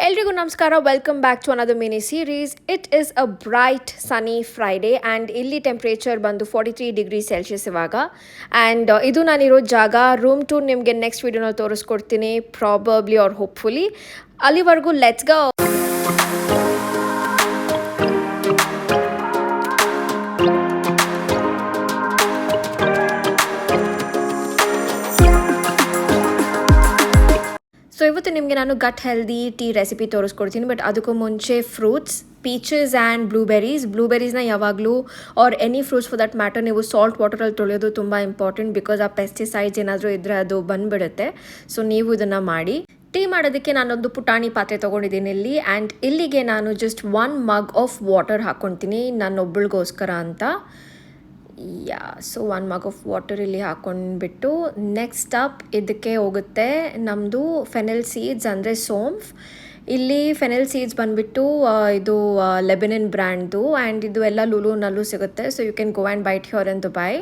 ಎಲ್ರಿಗೂ ನಮಸ್ಕಾರ, welcome back to another mini series. It is a bright sunny Friday and ಇಲ್ಲಿ temperature ಬಂದು 43 degree Celsius ಇವಾಗ. And ಇದು ನಾನಿರೋ ಜಾಗ. ರೂಮ್ ಟೂರ್ ನಿಮಗೆ ನೆಕ್ಸ್ಟ್ ವೀಡಿಯೋನಲ್ಲಿ ತೋರಿಸ್ಕೊಡ್ತೀನಿ, ಪ್ರಾಬಬ್ಲಿ ಆರ್ ಹೋಪ್ಫುಲಿ. ಅಲ್ಲಿವರೆಗೂ ಲೆಟ್ಸ್ ಗೋ. ಸೊ ಇವತ್ತು ನಿಮಗೆ ನಾನು ಗಟ್ ಹೆಲ್ದಿ ಟೀ ರೆಸಿಪಿ ತೋರಿಸ್ಕೊಡ್ತೀನಿ. ಬಟ್ ಅದಕ್ಕೂ ಮುಂಚೆ ಫ್ರೂಟ್ಸ್, ಪೀಚಸ್ ಆ್ಯಂಡ್ ಬ್ಲೂಬೆರೀಸ್ನ ಯಾವಾಗಲೂ or any fruits for that matter ನೀವು ಸಾಲ್ಟ್ ವಾಟರಲ್ಲಿ ತೊಳೆಯೋದು ತುಂಬ ಇಂಪಾರ್ಟೆಂಟ್. ಬಿಕಾಸ್ ಆ ಪೆಸ್ಟಿಸೈಡ್ಸ್ ಏನಾದರೂ ಇದ್ದರೆ ಅದು ಬಂದುಬಿಡುತ್ತೆ. ಸೊ ನೀವು ಇದನ್ನು ಮಾಡಿ. ಟೀ ಮಾಡೋದಕ್ಕೆ ನಾನೊಂದು ಪುಟಾಣಿ ಪಾತ್ರೆ ತೊಗೊಂಡಿದ್ದೀನಿ ಇಲ್ಲಿ. ಆ್ಯಂಡ್ ಇಲ್ಲಿಗೆ ನಾನು ಜಸ್ಟ್ 1 ಮಗ್ ಆಫ್ ವಾಟರ್ ಹಾಕ್ಕೊತೀನಿ ನನ್ನೊಬ್ಬಳಿಗೋಸ್ಕರ ಅಂತ. ಸೊ 1 ಮಗ್ ಆಫ್ ವಾಟರ್ ಇಲ್ಲಿ ಹಾಕ್ಕೊಂಡ್ಬಿಟ್ಟು ನೆಕ್ಸ್ಟ್ ಅಪ್ ಇದಕ್ಕೆ ಹೋಗುತ್ತೆ ನಮ್ಮದು ಫೆನೆಲ್ ಸೀಡ್ಸ್ ಅಂದರೆ ಸೋಂಫ್. ಇಲ್ಲಿ ಫೆನೆಲ್ ಸೀಡ್ಸ್ ಬಂದುಬಿಟ್ಟು ಇದು ಲೆಬನನ್ ಬ್ರ್ಯಾಂಡ್ದು ಆ್ಯಂಡ್ ಇದು ಎಲ್ಲ ಲುಲುನಲ್ಲೂ ಸಿಗುತ್ತೆ. So you can go and buy it here in Dubai.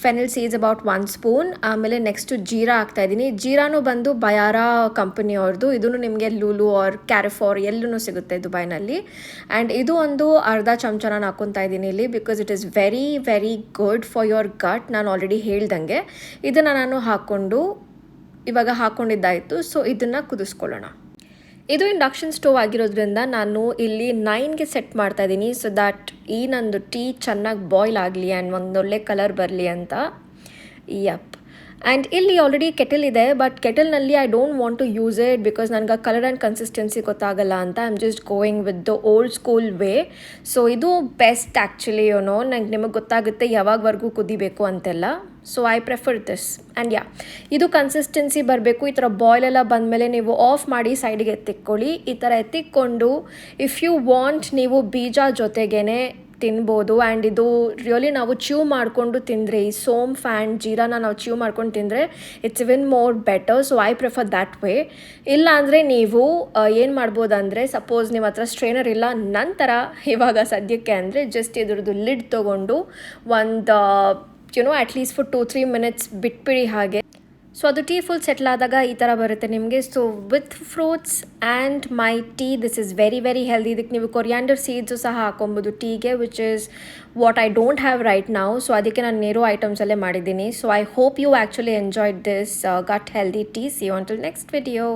Fennel seeds about 1 spoon. ಆಮೇಲೆ ನೆಕ್ಸ್ಟು ಜೀರಾ ಹಾಕ್ತಾಯಿದ್ದೀನಿ. ಜೀರಾನು ಬಂದು ಬಯಾರ ಕಂಪನಿಯವ್ರದ್ದು. ಇದೂ ನಿಮಗೆ ಲುಲು ಆರ್ ಕ್ಯಾರಿಫಾರ್ ಎಲ್ಲೂ ಸಿಗುತ್ತೆ ದುಬೈನಲ್ಲಿ. ಆ್ಯಂಡ್ ಇದು ಒಂದು ಅರ್ಧ ಚಮಚ ನಾನು ಹಾಕ್ಕೊತಾ ಇದ್ದೀನಿ ಇಲ್ಲಿ. Because it is very very good for your gut. ನಾನು ಆಲ್ರೆಡಿ ಹೇಳ್ದಂಗೆ ಇದನ್ನು ನಾನು ಇವಾಗ ಹಾಕ್ಕೊಂಡಿದ್ದಾಯಿತು. ಸೊ ಇದನ್ನು ಕುದಿಸ್ಕೊಳ್ಳೋಣ. ಇದು ಇಂಡಕ್ಷನ್ ಸ್ಟೋವ್ ಆಗಿರೋದ್ರಿಂದ ನಾನು ಇಲ್ಲಿ 9ಗೆ ಸೆಟ್ ಮಾಡ್ತಾಯಿದ್ದೀನಿ. ಸೊ ದ್ಯಾಟ್ ಈ ನಂದು ಟೀ ಚೆನ್ನಾಗಿ ಬಾಯ್ಲ್ ಆಗಲಿ ಆ್ಯಂಡ್ ಒಂದೊಳ್ಳೆ ಕಲರ್ ಬರಲಿ ಅಂತ. ಯಪ್. ಆ್ಯಂಡ್ ಇಲ್ಲಿ ಆಲ್ರೆಡಿ ಕೆಟಲ್ ಇದೆ. ಬಟ್ ಕೆಟಲ್ನಲ್ಲಿ I don't want to use it because ನನಗೆ ಕಲರ್ ಆ್ಯಂಡ್ ಕನ್ಸಿಸ್ಟೆನ್ಸಿ ಗೊತ್ತಾಗಲ್ಲ ಅಂತ. I am just going with the old school way. So ಇದು ಬೆಸ್ಟ್ ಆ್ಯಕ್ಚುಲಿ. ನಂಗೆ ನಿಮಗೆ ಗೊತ್ತಾಗುತ್ತೆ ಯಾವಾಗವರೆಗೂ ಕುದಿಬೇಕು ಅಂತೆಲ್ಲ. So I prefer this. And ಇದು ಕನ್ಸಿಸ್ಟೆನ್ಸಿ ಬರಬೇಕು. ಈ ಥರ ಬಾಯ್ಲ್ ಎಲ್ಲ ಬಂದಮೇಲೆ ನೀವು ಆಫ್ ಮಾಡಿ ಸೈಡಿಗೆ ಎತ್ತಿಕ್ಕೊಳ್ಳಿ. ಈ ಥರ ಎತ್ತಿಕ್ಕೊಂಡು ಇಫ್ ಯು ವಾಂಟ್ ನೀವು ಬೀಜ ಜೊತೆಗೇ ತಿನ್ಬೋದು. ಆ್ಯಂಡ್ ಇದು ರಿಯಲಿ ನಾವು ಚ್ಯೂ ಮಾಡಿಕೊಂಡು ತಿಂದರೆ, ಈ ಸೋಂಫ್ ಆ್ಯಂಡ್ ಜೀರಾನ ನಾವು ಚ್ಯೂ ಮಾಡ್ಕೊಂಡು ತಿಂದರೆ it's even more better. So I prefer that way. ಇಲ್ಲ ಅಂದರೆ ನೀವು ಏನು ಮಾಡ್ಬೋದಂದರೆ, ಸಪೋಸ್ ನಿಮ್ಮ ಹತ್ರ ಸ್ಟ್ರೈನರ್ ಇಲ್ಲ ನಂತರ ಇವಾಗ ಸದ್ಯಕ್ಕೆ ಅಂದರೆ ಜಸ್ಟ್ ಇದ್ರದ್ದು ಲಿಡ್ ತೊಗೊಂಡು ಒಂದು ಅಟ್ಲೀಸ್ಟ್ ಫಾರ್ 2-3 ಮಿನಿಟ್ಸ್ ಬಿಟ್ಬಿಡಿ ಹಾಗೆ. ಸೊ ಅದು ಟೀ ಫುಲ್ ಸೆಟ್ಲ್ ಆದಾಗ ಈ ಥರ ಬರುತ್ತೆ ನಿಮಗೆ. So with fruits and my tea this is very very healthy. ಇದಕ್ಕೆ ನೀವು ಕೊರಿಯಾಂಡರ್ ಸೀಡ್ಸು ಸಹ ಹಾಕೊಬೋದು ಟೀಗೆ, which is what I don't have right now. So ಅದಕ್ಕೆ ನಾನು ನೇರೋ ಐಟಮ್ಸಲ್ಲೇ ಮಾಡಿದ್ದೀನಿ. So I hope you actually enjoyed this gut healthy tea. See you on to next video.